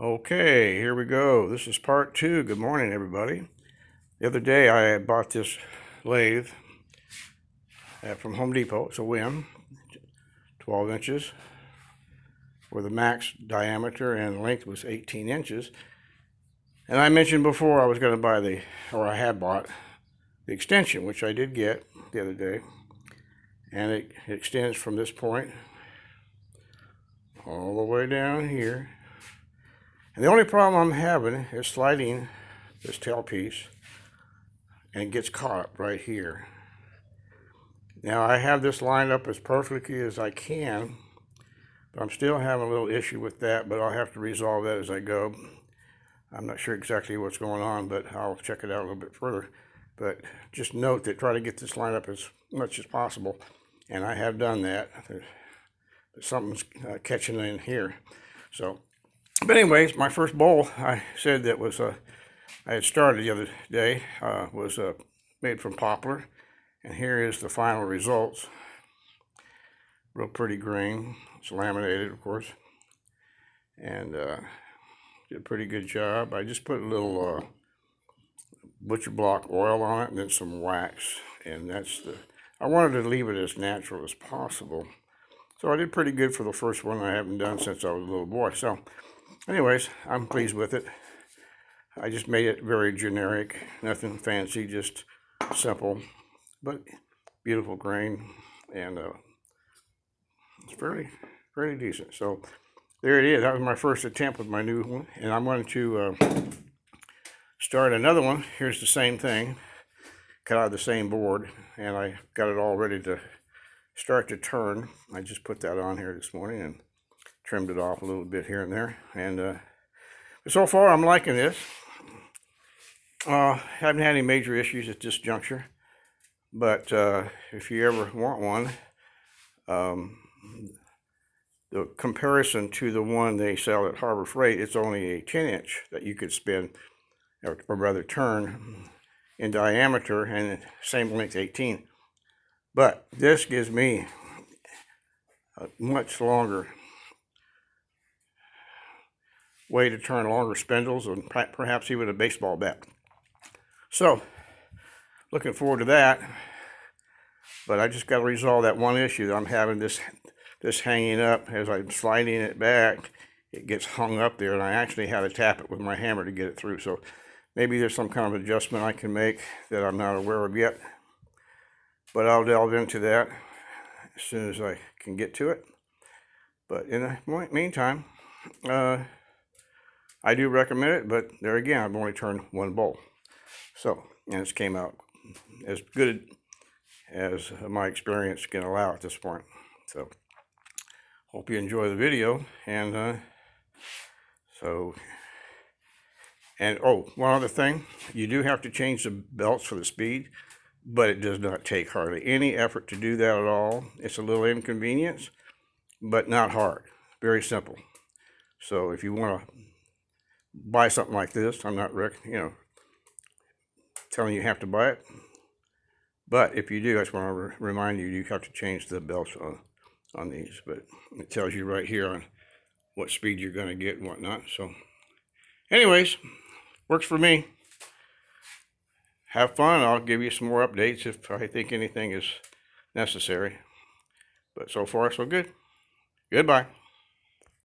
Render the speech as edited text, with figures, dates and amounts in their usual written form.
Okay, here we go. This is part two. Good morning, everybody. The other day I bought this lathe from Home Depot. It's a WIM, 12 inches, where the max diameter and length was 18 inches. And I mentioned before I was going to buy I had bought the extension, which I did get the other day. And it extends from this point all the way down here. And the only problem I'm having is sliding this tailpiece, and it gets caught up right here. Now I have this lined up as perfectly as I can, but I'm still having a little issue with that, but I'll have to resolve that as I go. I'm not sure exactly what's going on, but I'll check it out a little bit further. But just note that try to get this lined up as much as possible, and I have done that. Something's catching in here. So, but anyways, my first bowl I said that was I had started the other day was made from poplar, and here is the final results. Real pretty grain. It's laminated, of course, and did a pretty good job. I just put a little butcher block oil on it and then some wax, and I wanted to leave it as natural as possible. So I did pretty good for the first one. I haven't done since I was a little boy. So anyways, I'm pleased with it. I just made it very generic, nothing fancy, just simple, but beautiful grain, and it's fairly decent. So there it is. That was my first attempt with my new one, and I'm going to start another one. Here's the same thing, cut out of the same board, and I got it all ready to start to turn. I just put that on here this morning and trimmed it off a little bit here and there, and so far I'm liking this. Haven't had any major issues at this juncture, but if you ever want one, the comparison to the one they sell at Harbor Freight, it's only a 10-inch that you could spin, or rather turn, in diameter, and same length, 18. But this gives me a much longer way to turn longer spindles, and perhaps even a baseball bat. So, looking forward to that. But I just got to resolve that one issue that I'm having, this hanging up. As I'm sliding it back, it gets hung up there, and I actually had to tap it with my hammer to get it through. So maybe there's some kind of adjustment I can make that I'm not aware of yet. But I'll delve into that as soon as I can get to it. But in the meantime, I do recommend it, but there again, I've only turned one bowl. So, and it's came out as good as my experience can allow at this point. So, hope you enjoy the video, and one other thing, you do have to change the belts for the speed, but it does not take hardly any effort to do that at all. It's a little inconvenience, but not hard. Very simple. So if you want to buy something like this, I'm not telling you have to buy it, but if you do, I just want to remind you, you have to change the belts on these. But it tells you right here on what speed you're going to get and whatnot. So anyways, works for me. Have fun. I'll give you some more updates if I think anything is necessary. But so far, so good. Goodbye.